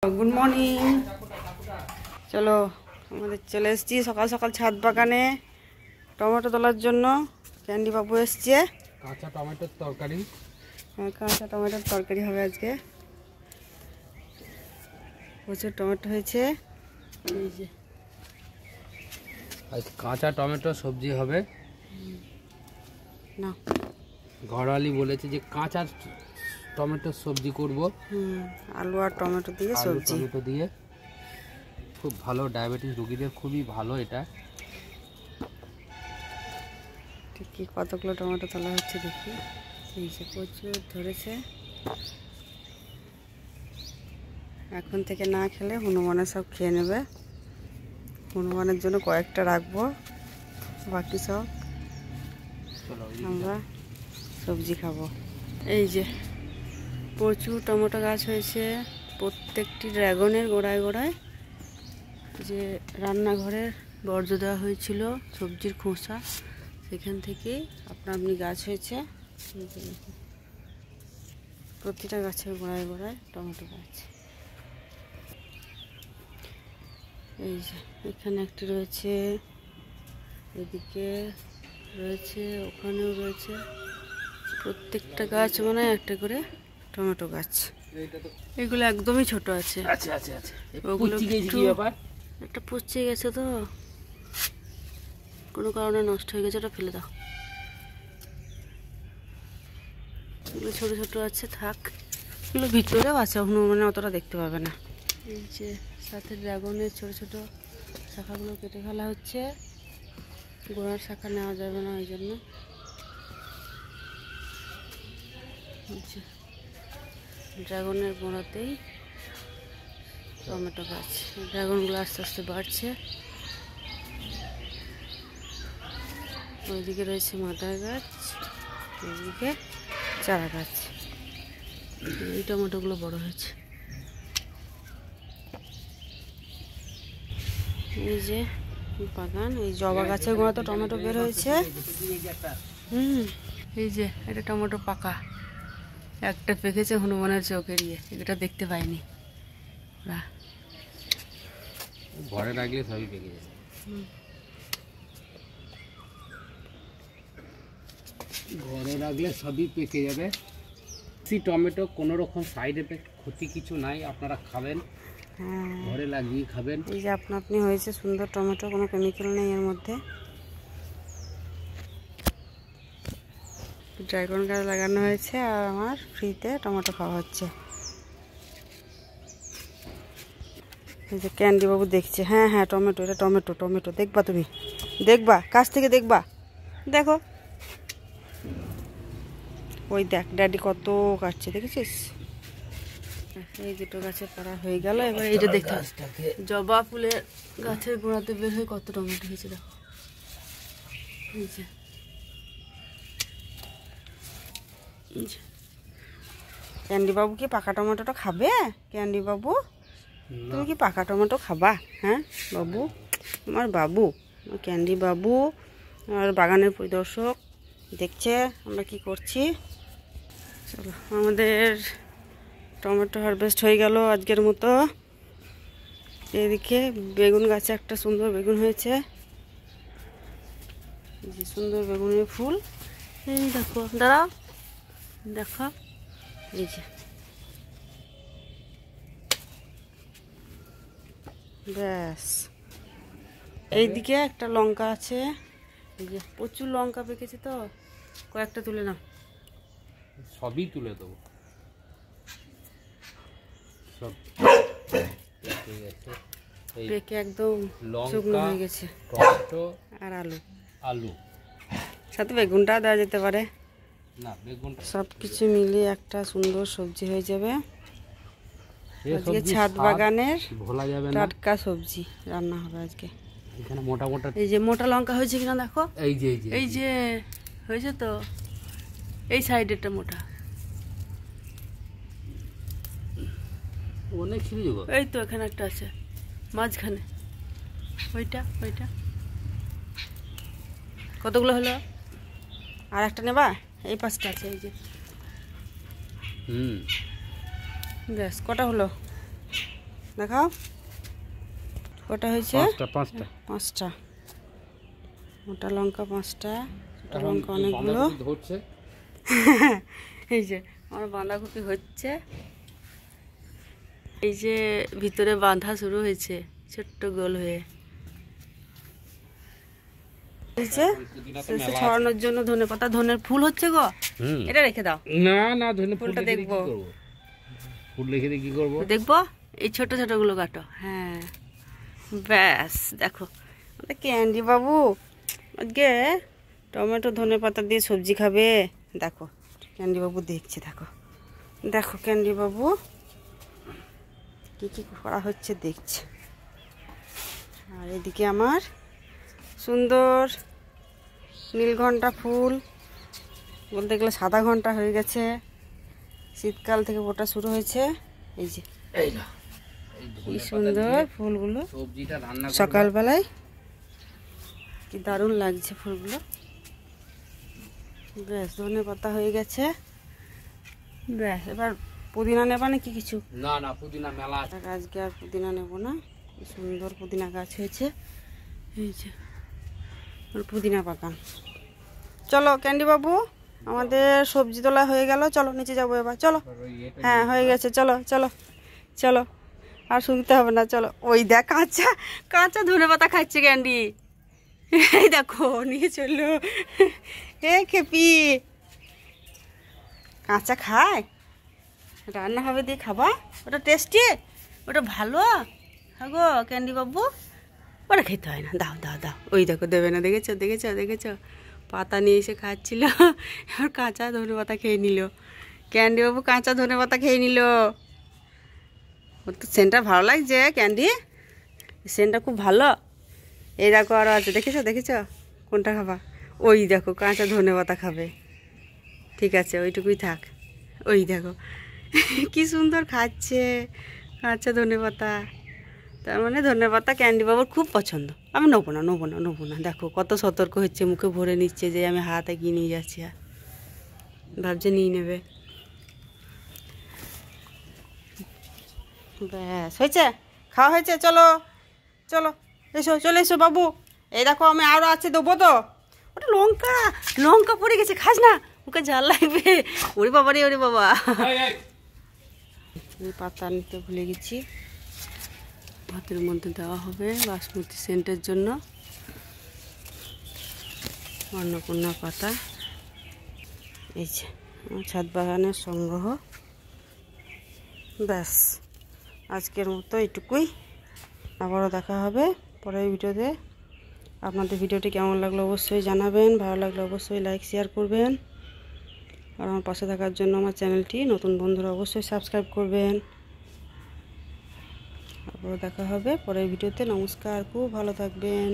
Good morning. चलो আমাদের চলে এসেছি সকাল সকাল ছাদ বাগানে টমেটো তোলার জন্য। ক্যান্ডি বাবু এসছে। কাঁচা টমেটোর তরকারি। হ্যাঁ, কাঁচা টমেটোর তরকারি হবে আজকে। প্রচুর টমেটো হয়েছে। এই যে আজ কাঁচা টমেটো সবজি হবে না, ঘরওয়ালি বলেছে যে কাঁচা টমেটোর সবজি করব। আলু আর টমেটো দিয়ে সবজি। টমেটো দিয়ে খুব ভালো, ডায়াবেটিস রোগীদের খুবই ভালো এটা। ঠিক কি কতগুলো টমেটো তোলা হচ্ছে দেখি। এই যে প্রচুর ধরেছে। এখন থেকে না খেলে হনুমানে সব খেয়ে নেবে। হনুমানের জন্য কয়েকটা রাখবো, বাকি সব আমরা সবজি খাবো। এই যে প্রচুর টমেটো গাছ হয়েছে, প্রত্যেকটি ড্রাগনের গোড়ায় গোড়ায়। যে রান্নাঘরের বর্জ্য দেওয়া হয়েছিল সবজির খোসা, সেখান থেকে আপনি গাছ হয়েছে। প্রতিটা গাছের গোড়ায় গোড়ায় টমেটো গাছ। এই যে এখানে একটি রয়েছে, এদিকে রয়েছে, ওখানেও রয়েছে। প্রত্যেকটা গাছ মানে একটা করে টমেটো গাছ। এগুলো একদমই ছোট আছে। ওগুলো একটা পচে গেছে, তো কোনো কারণে নষ্ট হয়ে গেছে, ওটা ফেলে দাও। এগুলো ছোট ছোট আছে, থাক। এগুলো ভিতরেও আছে, হনুমানে অতটা দেখতে পাবে না। এই যে সাথে ড্রাগনের ছোট ছোট শাখাগুলো কেটে ফেলা হচ্ছে। গোড়ার শাখা নেওয়া যাবে না, ওই জন্য। ড্রাগনের গোড়াতেই টমেটো গাছ। ড্রাগনগুলো আস্তে আস্তে বাড়ছে। ওইদিকে রয়েছে মাদার গাছ, ওইদিকে চারা গাছ। এই টমেটোগুলো বড় হয়েছে। এই যে বাগান, এই জবা গাছের গোড়া তো টমেটো বের হয়েছে। এই যে এটা টমেটো পাকা, একটা পেকেছে হনুমানের চোখে দিয়ে, এটা দেখতে পাইনি। ঘরে রাখলে সবই পেকে যাবে। ঘরে রাখলে সবই পেকে যাবে। টমেটো কোনো রকম সাইড এফেক্ট, ক্ষতি কিছু নাই, আপনারা খাবেন। হ্যাঁ, ঘরে লাগিয়ে খাবেন। এই যে আপনি হয়েছে সুন্দর টমেটো, কোনো কেমিক্যাল নেই এর মধ্যে। ড্রাগন গাছ লাগানো হয়েছে, আর আমার ফ্রিতে টমেটো খাওয়া হচ্ছে। এই যে ক্যান্ডি বাবু দেখছে। হ্যাঁ হ্যাঁ, টমেটো, এটা টমেটো। টমেটো দেখবা, তুমি দেখবা, কাছ থেকে দেখবা। দেখো, ওই দেখ ড্যাডি কত কাটছে, দেখেছিস? এই দুটো গাছে পাড়া হয়ে গেল। এবার এইটা দেখতে, জবা ফুলের গাছের গোড়াতে বের হয়ে কত টমেটো হয়েছে, দেখো। এই যে ক্যান্ডি বাবু কি পাকা টমেটোটা খাবে? ক্যান্ডি বাবু, তুমি কি পাকা টমেটো খাবা? হ্যাঁ বাবু, আমার বাবু, আমার ক্যান্ডি বাবু। আর বাগানের পরিদর্শক দেখছে আমরা কি করছি। চলো, আমাদের টমেটো হারভেস্ট হয়ে গেল আজকের মতো। এদিকে বেগুন গাছে একটা সুন্দর বেগুন হয়েছে, যে সুন্দর বেগুনের ফুল। এই দেখো, দাঁড়াও, দেখো, এই যে ব্যাস। এইদিকে একটা লঙ্কা আছে, এই যে প্রচুর লঙ্কা পেকেছে, তো কয়েকটা তুলে নাও। সবই তুলে দেবো, সব পেকে একদম শুকনো হয়ে গেছে। টমেটো আর আলু, আলু সাথে বেগুনটা দেওয়া যেতে পারে। না, বেগুন সব কিছু মিলিয়ে একটা সুন্দর সবজি হয়ে যাবে। আজকে ছাদ বাগানের ভোলা যাবে না, টাটকা সবজি রান্না হবে আজকে। এখানে মোটা মোটা, এই যে মোটা লঙ্কা হয়েছে কিনা দেখো। এই যে এই যে হয়েছে তো, এই সাইডেরটা মোটা। অনেক ছিল। এই তো এখানে একটা আছে মাঝখানে, ওইটা ওইটা। কতগুলো হলো? আর একটা নেবা? এই পাঁচটা আছে, এই যে। ব্যাস, কটা হলো? দেখাও কটা হয়েছে? 5টা। মোটা লঙ্কা 5টা, ছোটো লঙ্কা অনেকগুলো। ধরছে এই যে আমার বাঁধাকপি হচ্ছে, এই যে ভিতরে বাঁধা শুরু হয়েছে ছোট্ট গোল হয়ে। ছড়ানোর জন্য ধনেপাতা, ধনের ফুল হচ্ছে গো, এটা রেখে দাও। না ধনে ফুলটা দেখবো, ফুল রেখে দিয়ে কি করবো? দেখবো এই ছোট ছোট গুলো কাটো। হ্যাঁ ব্যাস, দেখো ক্যান্ডি বাবু আজকে টমেটো ধনেপাতা দিয়ে সবজি খাবে। দেখো ক্যান্ডি বাবু দেখছে, দেখো দেখো ক্যান্ডি বাবু কি কি করা হচ্ছে দেখছে। আর এদিকে আমার সুন্দর নীলঘণ্টা ফুল, বলতে গেলে সাদা ঘণ্টা হয়ে গেছে, শীতকাল থেকে ওটা শুরু হয়েছে। এই যে কি সুন্দর ফুলগুলো, সকালবেলায় কি দারুণ লাগছে ফুলগুলো। ব্যাস ধনেপাতা হয়ে গেছে, ব্যাস এবার পুদিনা নেবা নাকি কিছু? না পুদিনা মেলা আছে, আজকে আর পুদিনা নেব না। কি সুন্দর পুদিনা গাছ হয়েছে, এই যে পুদিনা বাগান। চলো ক্যান্ডি বাবু, আমাদের সবজি তোলা হয়ে গেল, চলো নিচে যাবো এবার, চলো। হ্যাঁ হয়ে গেছে, চলো চলো চলো, আর শুনতে হবে না, চলো। ওই দেখ কাঁচা কাঁচা ধনেপাতা খাচ্ছে ক্যান্ডি, এই দেখো নিয়ে চললো। এ খেপি কাঁচা খায়, রান্না হবে দিয়ে খাবা, ওটা টেস্টি, ওটা ভালো। হ্যাঁ গো ক্যান্ডি বাবু, ওটা খেতে হয় না, দাও দাও দাও। ওই দেখো দেবে না, দেখেছো দেখেছো দেখেছো, পাতা নিয়ে এসে খাচ্ছিল, আর কাঁচা ধনেপাতা খেয়ে নিল। ক্যান্ডি বাবু কাঁচা ধনেপাতা খেয়ে নিল। ওর তো সেন্টটা ভালো লাগছে ক্যান্ডি, সেন্টটা খুব ভালো। এই দেখো আরও আছে, দেখেছো দেখেছো, কোনটা খাবা? ওই দেখো কাঁচা ধনেপাতা খাবে, ঠিক আছে ওইটুকুই থাক। ওই দেখো কি সুন্দর খাচ্ছে কাঁচা ধনেপাতা। তার মানে ধনেপাতা ক্যান্ডি বাবুর খুব পছন্দ। আমি নেবো না নেবো না নেবো না, দেখো কত সতর্ক হচ্ছে, মুখে ভরে নিচ্ছে যে আমি হাতে গিয়ে নিয়ে যাচ্ছি, আর ভাবছে নিয়ে নেবে। ব্যাস হয়েছে, খাওয়া হয়েছে, চলো চলো এসো, চলে এসো বাবু। এই দেখো আমি আরও আছে, দেবো তো। ওটা লঙ্কা লঙ্কা পড়ে গেছে, খাস না, মুখে ঝাল লাগবে। ওরে বাবা রে, ওরে বাবা, পাতা নিতে ভুলে গেছি। ভাতের মধ্যে দেওয়া হবে বাসমতি সেন্টের জন্য অন্নপূর্ণা পাতা। এই যে আমার ছাদ বাগানের সংগ্রহ। ব্যাস আজকের মতো এইটুকুই, আবারও দেখা হবে পরের ভিডিওতে। আপনাদের ভিডিওটি কেমন লাগলো অবশ্যই জানাবেন, ভালো লাগলে অবশ্যই লাইক শেয়ার করবেন, আর আমার পাশে থাকার জন্য আমার চ্যানেলটি নতুন বন্ধুরা অবশ্যই সাবস্ক্রাইব করবেন। আবারও দেখা হবে পরের ভিডিওতে। নমস্কার, খুব ভালো থাকবেন।